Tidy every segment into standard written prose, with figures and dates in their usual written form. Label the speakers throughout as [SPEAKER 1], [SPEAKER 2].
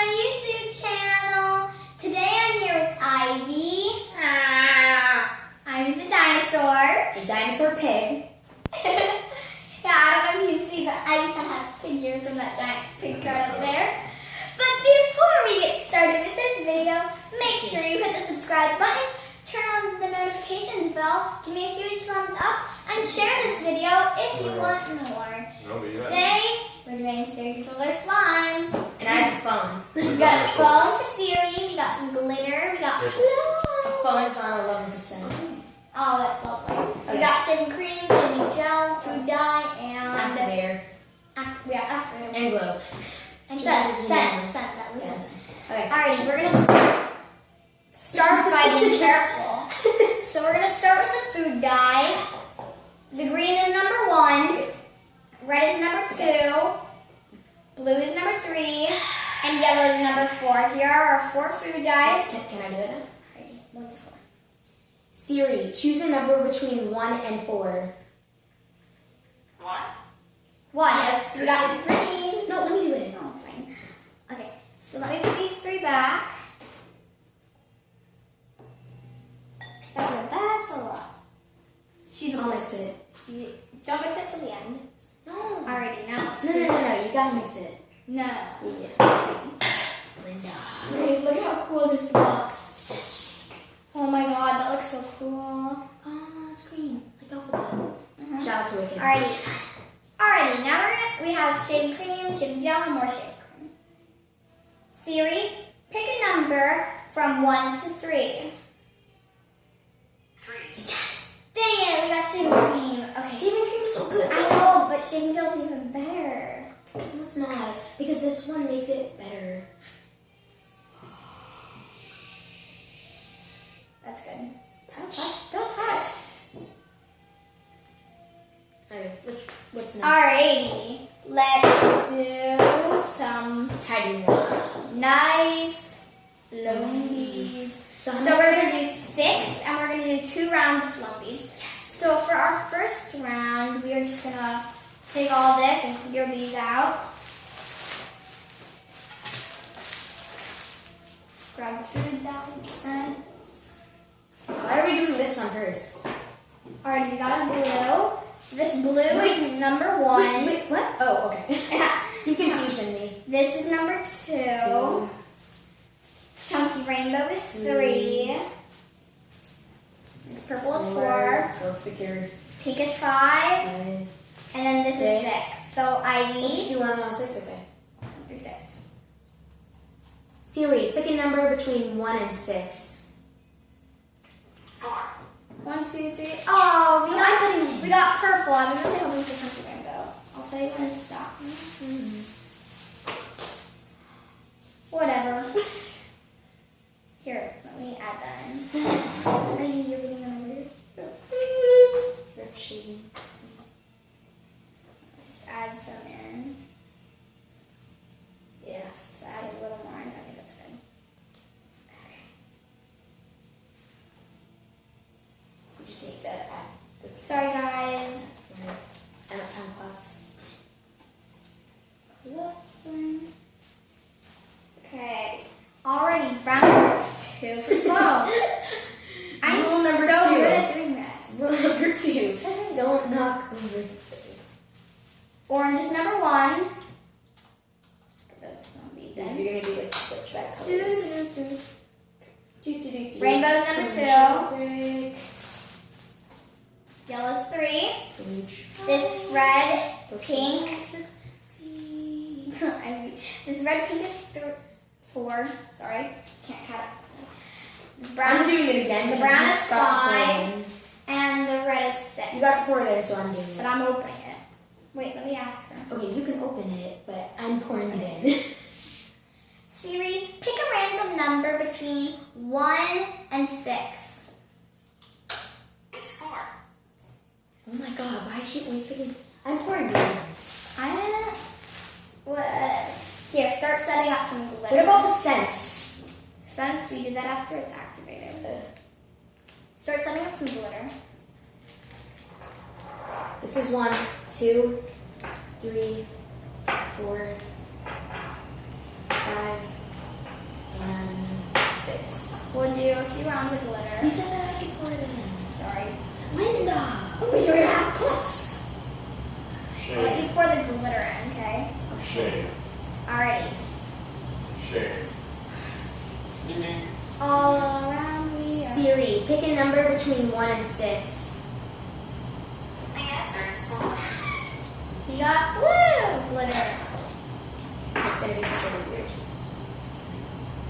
[SPEAKER 1] my YouTube channel. Today I'm here with Ivy. Ivy the dinosaur.
[SPEAKER 2] A dinosaur pig.
[SPEAKER 1] Yeah, I don't know if you can see, but Ivy kind of has figures of that giant pig right up there. But before we get started with this video, make sure you hit the subscribe button, turn on the notifications bell, give me a huge thumbs up, and share this video if you want more. Today, we're doing Siri Controller Slime.
[SPEAKER 2] And I have a phone.
[SPEAKER 1] We got a phone for Siri, we got some glitter, we got
[SPEAKER 2] The phone's on 11%.
[SPEAKER 1] Oh, that's lovely.
[SPEAKER 2] Okay.
[SPEAKER 1] We got shaving cream, shaving gel, food dye, and
[SPEAKER 2] Activator.
[SPEAKER 1] We got activator.
[SPEAKER 2] And glow.
[SPEAKER 1] And
[SPEAKER 2] That is
[SPEAKER 1] scent.
[SPEAKER 2] one.
[SPEAKER 1] That was
[SPEAKER 2] Yeah,
[SPEAKER 1] it.
[SPEAKER 2] scent. Okay.
[SPEAKER 1] Alrighty, we're gonna start by being careful. So we're gonna start with the food dye. The green is number 1, red is number 2, blue is number 3, and yellow is number 4. Here are our 4 food dyes.
[SPEAKER 2] Can I do it now?
[SPEAKER 1] Alrighty, 1 to 4.
[SPEAKER 2] Siri, choose a number between 1 and 4.
[SPEAKER 3] 1.
[SPEAKER 1] 1. Yes, we got the green.
[SPEAKER 2] No, let me do it.
[SPEAKER 1] Oh, fine. Okay, so let me put these 3 back. That's good. That's a lot.
[SPEAKER 2] I'll mix it.
[SPEAKER 1] Don't mix it till the end.
[SPEAKER 2] No.
[SPEAKER 1] Alrighty, now let's
[SPEAKER 2] No,
[SPEAKER 1] do
[SPEAKER 2] no, no, no. You gotta mix it.
[SPEAKER 1] No.
[SPEAKER 2] Yeah. Linda.
[SPEAKER 1] Wait, look how cool this looks.
[SPEAKER 2] Just shake.
[SPEAKER 1] Oh my god, that looks so cool.
[SPEAKER 2] Oh, it's green. Like alphabet. Shout out to Wicked.
[SPEAKER 1] Alrighty, now we have shaving cream, shaving gel, and more shaving cream. Siri, pick a number from 1 to 3.
[SPEAKER 3] 3.
[SPEAKER 2] Yes.
[SPEAKER 1] Dang it, we got shaving cream. Okay.
[SPEAKER 2] Shaving cream is so good.
[SPEAKER 1] I know, but shaving gel is even better.
[SPEAKER 2] No, it's not. Because this one makes it better.
[SPEAKER 1] That's good.
[SPEAKER 2] Touch.
[SPEAKER 1] Don't touch.
[SPEAKER 2] Okay, what's next?
[SPEAKER 1] Alrighty, let's do some
[SPEAKER 2] Tidy up.
[SPEAKER 1] nice flown beads.
[SPEAKER 2] So,
[SPEAKER 1] So we're going to do 6, and we're going to do 2 rounds of flown beads.
[SPEAKER 2] Yes.
[SPEAKER 1] So for our first round, we are just going to take all this and clear these out. Grab the foods out and scents.
[SPEAKER 2] Why are we doing this one first?
[SPEAKER 1] Alright, we got a blue. This blue is number 1.
[SPEAKER 2] Wait, what? Oh, okay. You confusing me.
[SPEAKER 1] This is number 2. Chunky rainbow is 3. This purple is 4.
[SPEAKER 2] Go pick your
[SPEAKER 1] Pink is 5.
[SPEAKER 2] nine.
[SPEAKER 1] And then this is
[SPEAKER 2] 6.
[SPEAKER 1] 6. So Ivy.
[SPEAKER 2] Let's do 1 more 6, okay.
[SPEAKER 1] 1 through 6.
[SPEAKER 2] Siri, pick a number between 1 and 6.
[SPEAKER 3] 4.
[SPEAKER 1] 1, 2, 3. Oh, we got purple. I was really hoping for chunky rainbow. I'll tell you when to stop. Whatever. Here, let me add that in. Are you reading the numbers?
[SPEAKER 2] Rip shading.
[SPEAKER 1] Let's just add some in.
[SPEAKER 2] Yeah.
[SPEAKER 1] Just add a little more. I think that's good. Okay.
[SPEAKER 2] We just need to add the
[SPEAKER 1] Sorry, guys.
[SPEAKER 2] and clots.
[SPEAKER 1] Okay. Already round number 2 for flow. I'm
[SPEAKER 2] Rule number
[SPEAKER 1] so
[SPEAKER 2] 2.
[SPEAKER 1] good at doing this.
[SPEAKER 2] Rule number 2. Don't knock over the thing.
[SPEAKER 1] Orange is number 1. Put those small beads in.
[SPEAKER 2] You're going to do like switchback colors.
[SPEAKER 1] Rainbow's number 2.
[SPEAKER 2] Break.
[SPEAKER 1] Yellow's 3.
[SPEAKER 2] Blue.
[SPEAKER 1] This red, pink.
[SPEAKER 2] See.
[SPEAKER 1] This red, pink is 4. Sorry, can't cut it. The
[SPEAKER 2] I'm doing it again.
[SPEAKER 1] The
[SPEAKER 2] because
[SPEAKER 1] brown
[SPEAKER 2] you
[SPEAKER 1] is
[SPEAKER 2] got to pour it
[SPEAKER 1] 5, and the red is 6.
[SPEAKER 2] in. You got to pour it in, so I'm doing
[SPEAKER 1] But
[SPEAKER 2] it.
[SPEAKER 1] I'm opening it. Wait, let me ask her.
[SPEAKER 2] Okay, you can open it, but I'm pouring it in.
[SPEAKER 1] Siri, pick a random number between 1 and 6.
[SPEAKER 3] It's 4.
[SPEAKER 2] Oh my god, why is she always picking? I'm pouring it in.
[SPEAKER 1] What? Here, start setting up some glitter.
[SPEAKER 2] What about the scents?
[SPEAKER 1] Since we do that after it's activated. Start setting up some glitter.
[SPEAKER 2] This is 1, 2, 3, 4, 5,
[SPEAKER 1] pounds of glitter.
[SPEAKER 2] You said that I could pour it in.
[SPEAKER 1] Sorry.
[SPEAKER 2] Linda!
[SPEAKER 1] But you're gonna have clips. Let
[SPEAKER 4] Shade.
[SPEAKER 1] you pour the glitter in, okay?
[SPEAKER 4] Shade.
[SPEAKER 1] Alrighty.
[SPEAKER 4] Shade. Ding ding.
[SPEAKER 1] All around me.
[SPEAKER 2] Siri, pick a number between 1 and 6.
[SPEAKER 3] The answer is 4.
[SPEAKER 1] You got blue glitter.
[SPEAKER 2] This is gonna be so weird.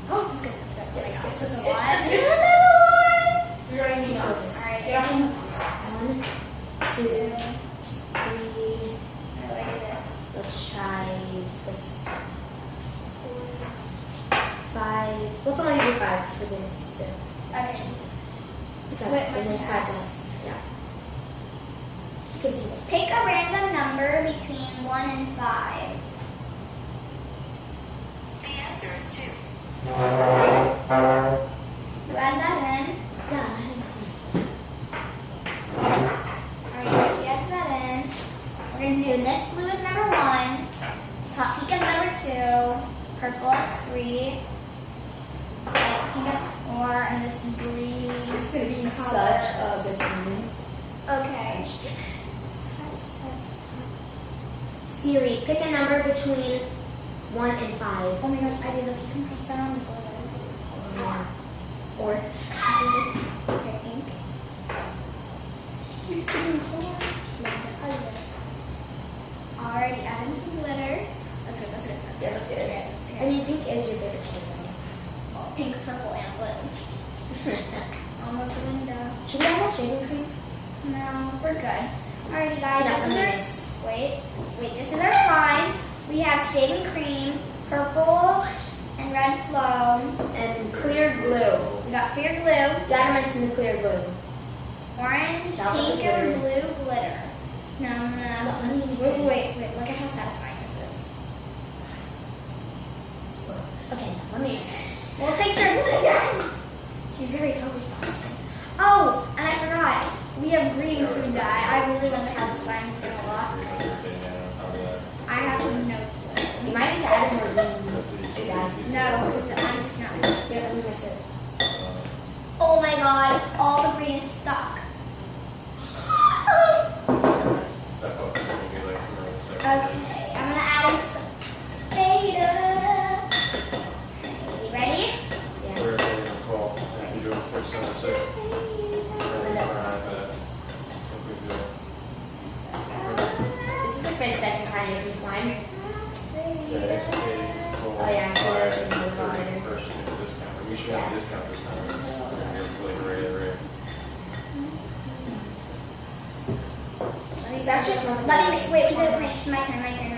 [SPEAKER 1] Oh, that's good. That's good. Oh my gosh, that's a
[SPEAKER 2] That's
[SPEAKER 1] lot.
[SPEAKER 2] good.
[SPEAKER 1] Another one.
[SPEAKER 5] We already need those.
[SPEAKER 1] Alright.
[SPEAKER 5] Get up on the
[SPEAKER 2] 1, 2, 3.
[SPEAKER 1] How do I do this?
[SPEAKER 2] Let's try this. 5. Let's only do 5 for the sit.
[SPEAKER 1] Okay.
[SPEAKER 2] Because
[SPEAKER 1] Wait,
[SPEAKER 2] there's
[SPEAKER 1] my
[SPEAKER 2] 5
[SPEAKER 1] turn.
[SPEAKER 2] left. Yeah. Because you
[SPEAKER 1] Pick a random number between 1 and 5.
[SPEAKER 3] The answer is 2.
[SPEAKER 1] You add that in.
[SPEAKER 2] yeah.
[SPEAKER 1] Alright, she adds that in. We're gonna do this blue is number 1. This hot pink is number 2. Purple is 3. Light pink is 4. And this green.
[SPEAKER 2] This is gonna be
[SPEAKER 1] color.
[SPEAKER 2] such a good scene.
[SPEAKER 1] Okay.
[SPEAKER 2] Siri, pick a number between 1 and 5.
[SPEAKER 1] Oh my gosh, I did look. You can press down on the glitter.
[SPEAKER 2] 4.
[SPEAKER 1] Okay, pink. He's speaking 4. Already adding some glitter. That's good, that's good.
[SPEAKER 2] Yeah, that's good.
[SPEAKER 1] Okay.
[SPEAKER 2] I mean, pink is your favorite color,
[SPEAKER 1] Well, pink, purple, and blue.
[SPEAKER 2] though.
[SPEAKER 1] Almost Linda.
[SPEAKER 2] Should we add more shaving cream?
[SPEAKER 1] No, we're good. Alrighty, guys.
[SPEAKER 2] No,
[SPEAKER 1] This is
[SPEAKER 2] mix.
[SPEAKER 1] our wait. This is our slime. We have shaving cream, purple, and red foam.
[SPEAKER 2] And clear glue.
[SPEAKER 1] We got clear glue,
[SPEAKER 2] Gotta mention the clear glue.
[SPEAKER 1] orange,
[SPEAKER 2] Stop with
[SPEAKER 1] pink,
[SPEAKER 2] the
[SPEAKER 1] and
[SPEAKER 2] glitter.
[SPEAKER 1] blue glitter. No.
[SPEAKER 2] Let me mix it.
[SPEAKER 1] Wait. Look at how satisfying this is.
[SPEAKER 2] Okay, let me mix.
[SPEAKER 1] We'll take turns again. She's very focused on this. Oh, and I forgot. We have green food dye. I really wonder how this slime is gonna look. I have no clue.
[SPEAKER 2] You might need to add more green.
[SPEAKER 1] No, because I'm just not.
[SPEAKER 2] Here, let me mix it.
[SPEAKER 1] Oh my god, all the green is stuck.
[SPEAKER 4] Step up and maybe like some more.
[SPEAKER 1] Okay, I'm gonna add in some beta. Ready?
[SPEAKER 2] Yeah.
[SPEAKER 4] We're going to call. You do it first and six.
[SPEAKER 2] This is like my second time making slime.
[SPEAKER 4] Oh
[SPEAKER 2] yeah, so that's a good one.
[SPEAKER 4] First to get the discount. We should have a discount this time. Like a regular rate.
[SPEAKER 2] These actually smells like
[SPEAKER 1] Let me wait, it's my turn. My turn.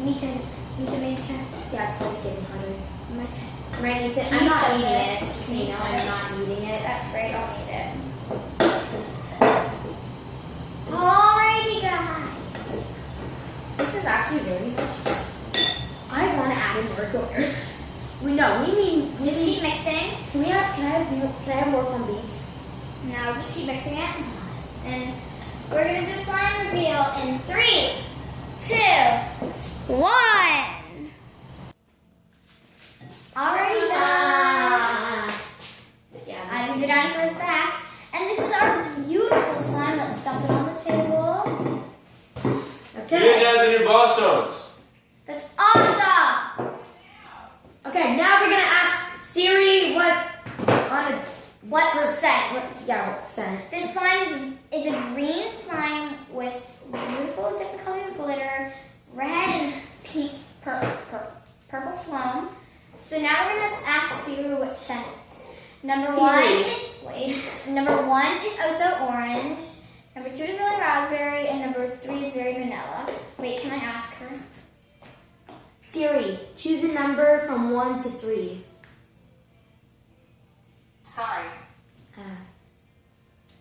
[SPEAKER 1] Me turn.
[SPEAKER 2] Yeah, it's probably getting hotter.
[SPEAKER 1] My turn.
[SPEAKER 2] Might need to.
[SPEAKER 1] Can
[SPEAKER 2] I'm
[SPEAKER 1] you
[SPEAKER 2] not
[SPEAKER 1] shove
[SPEAKER 2] eating it.
[SPEAKER 1] this?
[SPEAKER 2] Just so
[SPEAKER 1] Can
[SPEAKER 2] you
[SPEAKER 1] you
[SPEAKER 2] know,
[SPEAKER 1] shove
[SPEAKER 2] I'm
[SPEAKER 1] it?
[SPEAKER 2] not eating it.
[SPEAKER 1] That's great, I'll need it. Alrighty, guys.
[SPEAKER 2] This is actually very nice. I want to add in more glitter. We mean
[SPEAKER 1] Just keep mixing.
[SPEAKER 2] Can I have more foam beads?
[SPEAKER 1] No, just keep mixing it. And we're gonna do slime reveal in 3, 2, 1. Alrighty, guys.
[SPEAKER 2] Yeah.
[SPEAKER 1] Adding the dinosaurs back. And this is our beautiful slime. Let's dump it on the table.
[SPEAKER 4] You didn't add the new Boston's.
[SPEAKER 1] That's awesome!
[SPEAKER 2] Okay, now we're gonna ask Siri what
[SPEAKER 1] What scent?
[SPEAKER 2] what scent?
[SPEAKER 1] This slime is a green slime with beautiful different colors of glitter, red and pink, purple foam. So now we're gonna ask Siri which scent. Number
[SPEAKER 2] Siri.
[SPEAKER 1] one is also orange. Number 2 is really raspberry, and number 3 is very vanilla. Wait, can I ask her?
[SPEAKER 2] Siri, choose a number from 1 to 3.
[SPEAKER 3] Sorry.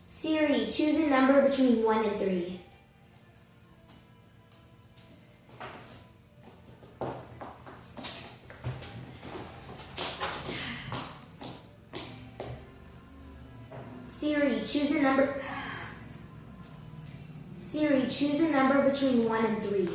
[SPEAKER 2] Siri, choose a number between 1 and 3. Siri, choose a number. Siri, choose a number between 1 and 3.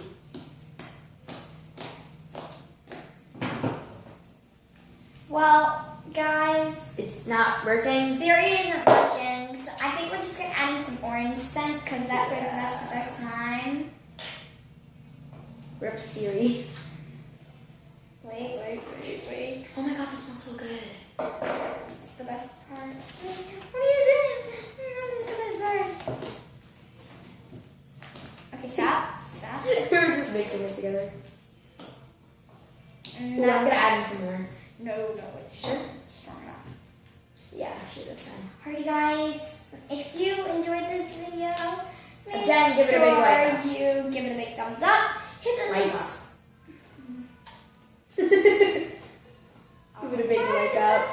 [SPEAKER 1] Well, guys.
[SPEAKER 2] It's not working.
[SPEAKER 1] Siri isn't working, so I think we're just gonna add in some orange scent because that brings us the first time.
[SPEAKER 2] Rip Siri.
[SPEAKER 1] Wait.
[SPEAKER 2] Oh my god, that smells so good.
[SPEAKER 1] It's the best part. What are you doing? This is the best part. Okay, stop.
[SPEAKER 2] We were just mixing it together.
[SPEAKER 1] And
[SPEAKER 2] Ooh, I'm
[SPEAKER 1] now-
[SPEAKER 2] gonna add in some more.
[SPEAKER 1] No, it's
[SPEAKER 2] Sure.
[SPEAKER 1] strong enough.
[SPEAKER 2] Yeah, actually, that's fine.
[SPEAKER 1] Alrighty, guys. If you enjoyed this video, make
[SPEAKER 2] Again, give it a big like up.
[SPEAKER 1] you give it a big thumbs up. Hit the
[SPEAKER 2] Like
[SPEAKER 1] likes.
[SPEAKER 2] Give it a big like up.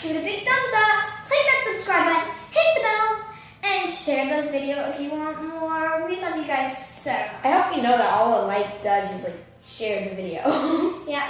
[SPEAKER 1] Give it a big thumbs up. Click that subscribe button. Hit the bell. And share this video if you want more. We love you guys so much.
[SPEAKER 2] I hope you know that all a like does is like share the video.
[SPEAKER 1] Yeah,